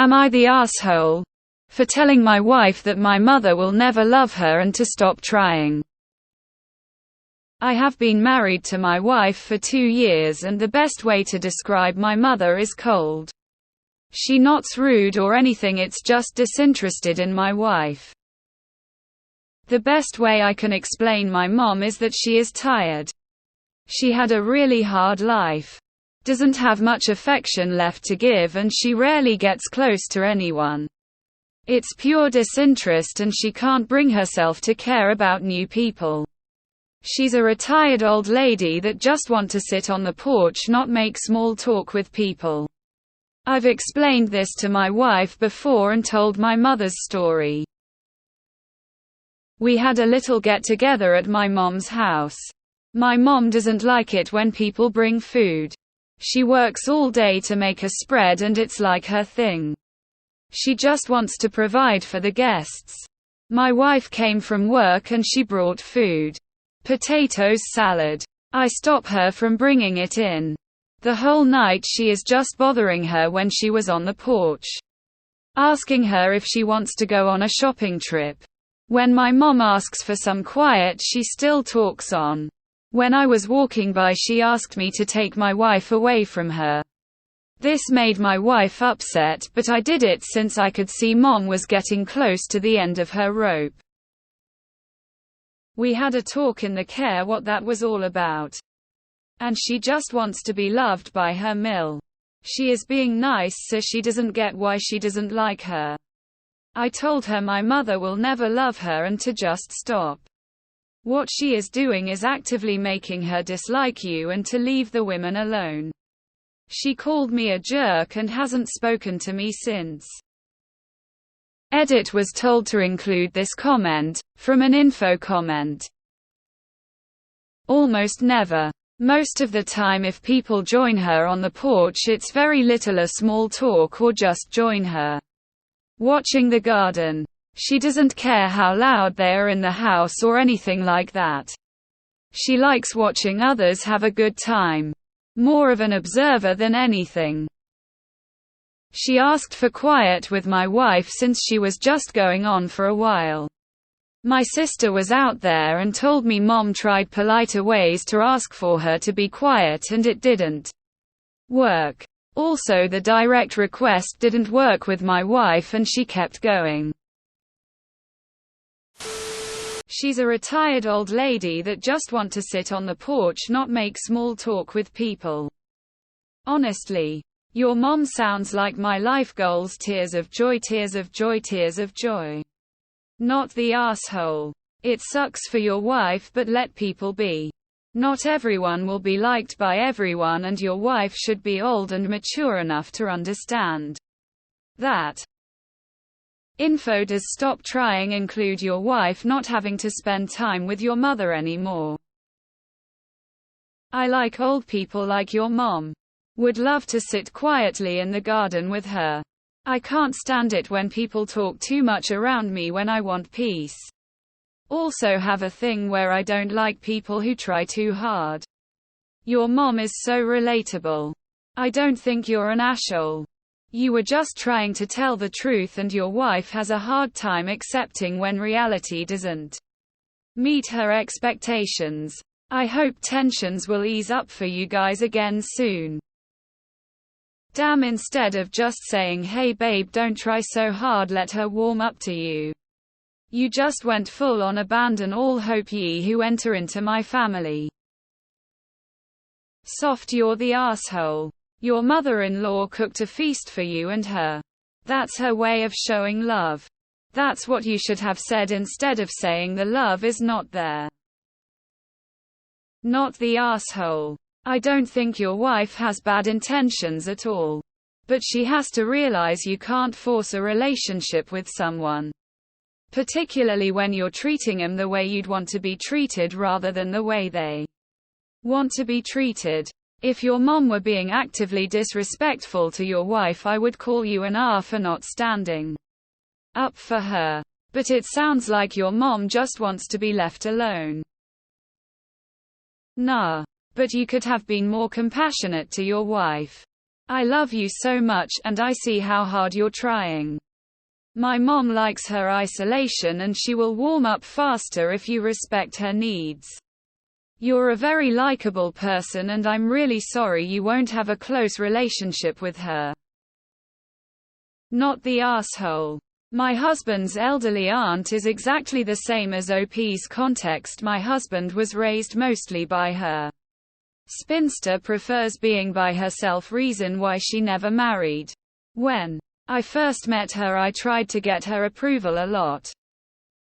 Am I the asshole for telling my wife that my mother will never love her and to stop trying? I have been married to my wife for 2 years, and the best way to describe my mother is cold. She not's rude or anything, it's just disinterested in my wife. The best way I can explain my mom is that she is tired. She had a really hard life. Doesn't have much affection left to give, and she rarely gets close to anyone. It's pure disinterest, and she can't bring herself to care about new people. She's a retired old lady that just want to sit on the porch, not make small talk with people. I've explained this to my wife before and told my mother's story. We had a little get-together at my mom's house. My mom doesn't like it when people bring food. She works all day to make a spread, and it's like her thing. She just wants to provide for the guests. My wife came from work and she brought food. Potatoes salad. I stop her from bringing it in. The whole night she is just bothering her when she was on the porch, asking her if she wants to go on a shopping trip. When my mom asks for some quiet, she still talks on. When I was walking by, she asked me to take my wife away from her. This made my wife upset, but I did it since I could see mom was getting close to the end of her rope. We had a talk in the car what that was all about. And she just wants to be loved by her mill. She is being nice, so she doesn't get why she doesn't like her. I told her my mother will never love her and to just stop. What she is doing is actively making her dislike you and to leave the women alone. She called me a jerk and hasn't spoken to me since. Edit was told to include this comment, from an info comment. Almost never. Most of the time if people join her on the porch, it's very little a small talk or just join her watching the garden. She doesn't care how loud they are in the house or anything like that. She likes watching others have a good time. More of an observer than anything. She asked for quiet with my wife since she was just going on for a while. My sister was out there and told me mom tried politer ways to ask for her to be quiet and it didn't work. Also, the direct request didn't work with my wife and she kept going. She's a retired old lady that just want to sit on the porch, not make small talk with people. Honestly, your mom sounds like my life goals. Tears of joy, tears of joy, tears of joy. Not the asshole. It sucks for your wife, but let people be. Not everyone will be liked by everyone, and your wife should be old and mature enough to understand that. Info. Does stop trying include your wife not having to spend time with your mother anymore? I like old people like your mom. Would love to sit quietly in the garden with her. I can't stand it when people talk too much around me when I want peace. Also have a thing where I don't like people who try too hard. Your mom is so relatable. I don't think you're an asshole. You were just trying to tell the truth, and your wife has a hard time accepting when reality doesn't meet her expectations. I hope tensions will ease up for you guys again soon. Damn, instead of just saying hey babe don't try so hard, let her warm up to you. You just went full on abandon all hope, ye who enter into my family. Soft. You're the asshole. Your mother-in-law cooked a feast for you and her. That's her way of showing love. That's what you should have said instead of saying the love is not there. Not the asshole. I don't think your wife has bad intentions at all. But she has to realize you can't force a relationship with someone. Particularly when you're treating them the way you'd want to be treated rather than the way they want to be treated. If your mom were being actively disrespectful to your wife, I would call you an R for not standing up for her. But it sounds like your mom just wants to be left alone. Nah. But you could have been more compassionate to your wife. I love you so much, and I see how hard you're trying. My mom likes her isolation and she will warm up faster if you respect her needs. You're a very likable person and I'm really sorry you won't have a close relationship with her. Not the asshole. My husband's elderly aunt is exactly the same as OP's context. My husband was raised mostly by her. Spinster prefers being by herself, reason why she never married. When I first met her, I tried to get her approval a lot.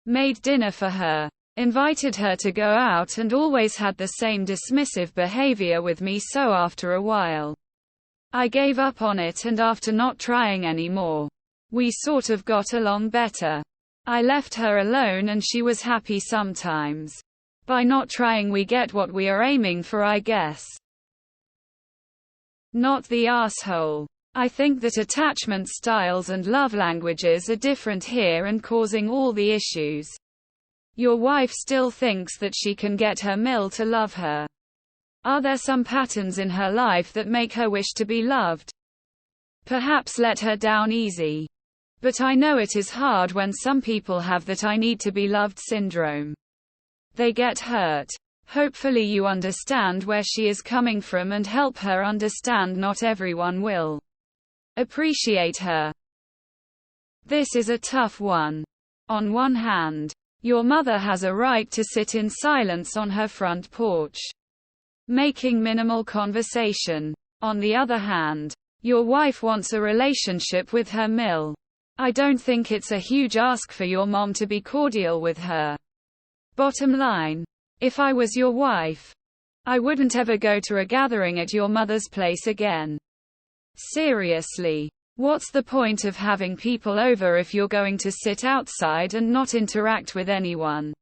Made dinner for her. Invited her to go out and always had the same dismissive behavior with me, so after a while, I gave up on it, and after not trying anymore, we sort of got along better. I left her alone and she was happy sometimes. By not trying we get what we are aiming for, I guess. Not the asshole. I think that attachment styles and love languages are different here and causing all the issues. Your wife still thinks that she can get her mill to love her. Are there some patterns in her life that make her wish to be loved? Perhaps let her down easy. But I know it is hard when some people have that I need to be loved syndrome. They get hurt. Hopefully you understand where she is coming from and help her understand not everyone will appreciate her. This is a tough one. On one hand, your mother has a right to sit in silence on her front porch, making minimal conversation. On the other hand, your wife wants a relationship with her mill. I don't think it's a huge ask for your mom to be cordial with her. Bottom line, if I was your wife, I wouldn't ever go to a gathering at your mother's place again. Seriously. What's the point of having people over if you're going to sit outside and not interact with anyone?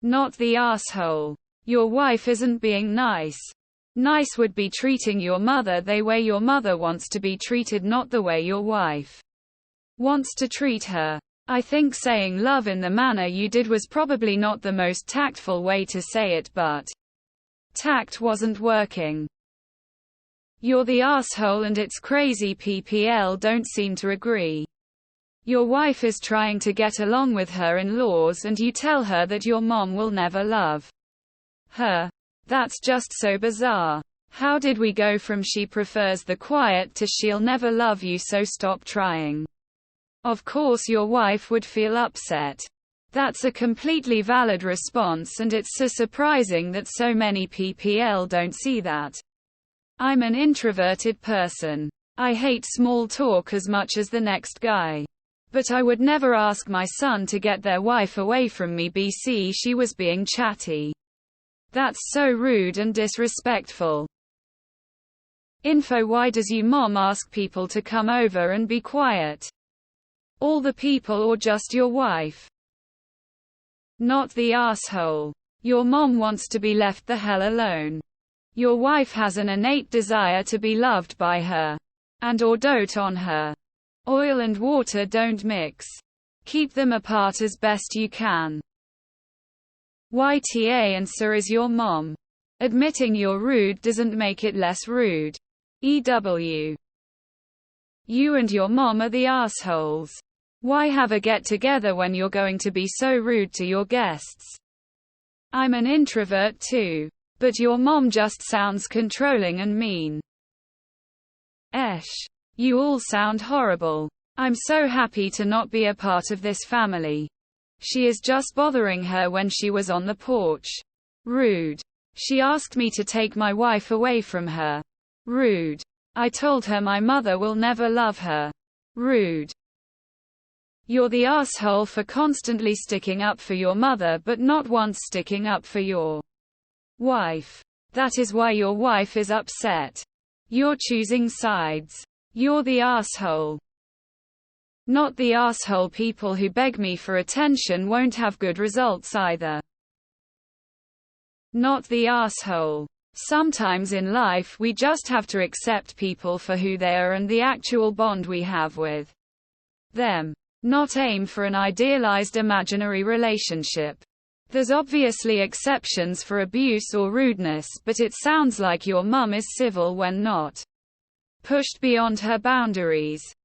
Not the asshole. Your wife isn't being nice. Nice would be treating your mother the way your mother wants to be treated, not the way your wife wants to treat her. I think saying love in the manner you did was probably not the most tactful way to say it, but tact wasn't working. You're the asshole and it's crazy PPL don't seem to agree. Your wife is trying to get along with her in-laws and you tell her that your mom will never love her. That's just so bizarre. How did we go from she prefers the quiet to she'll never love you, so stop trying? Of course your wife would feel upset. That's a completely valid response and it's so surprising that so many PPL don't see that. I'm an introverted person. I hate small talk as much as the next guy. But I would never ask my son to get their wife away from me BC she was being chatty. That's so rude and disrespectful. Info: why does you mom ask people to come over and be quiet? All the people or just your wife? Not the asshole. Your mom wants to be left the hell alone. Your wife has an innate desire to be loved by her. And or dote on her. Oil and water don't mix. Keep them apart as best you can. YTA answer: is your mom. Admitting you're rude doesn't make it less rude. EW. You and your mom are the assholes. Why have a get-together when you're going to be so rude to your guests? I'm an introvert too. But your mom just sounds controlling and mean. You all sound horrible. I'm so happy to not be a part of this family. She is just bothering her when she was on the porch. Rude. She asked me to take my wife away from her. Rude. I told her my mother will never love her. Rude. You're the asshole for constantly sticking up for your mother but not once sticking up for your wife. That is why your wife is upset. You're choosing sides. You're the asshole. Not the asshole. People who beg me for attention won't have good results either. Not the asshole. Sometimes in life we just have to accept people for who they are and the actual bond we have with them. Not aim for an idealized imaginary relationship. There's obviously exceptions for abuse or rudeness, but it sounds like your mum is civil when not. pushed beyond her boundaries.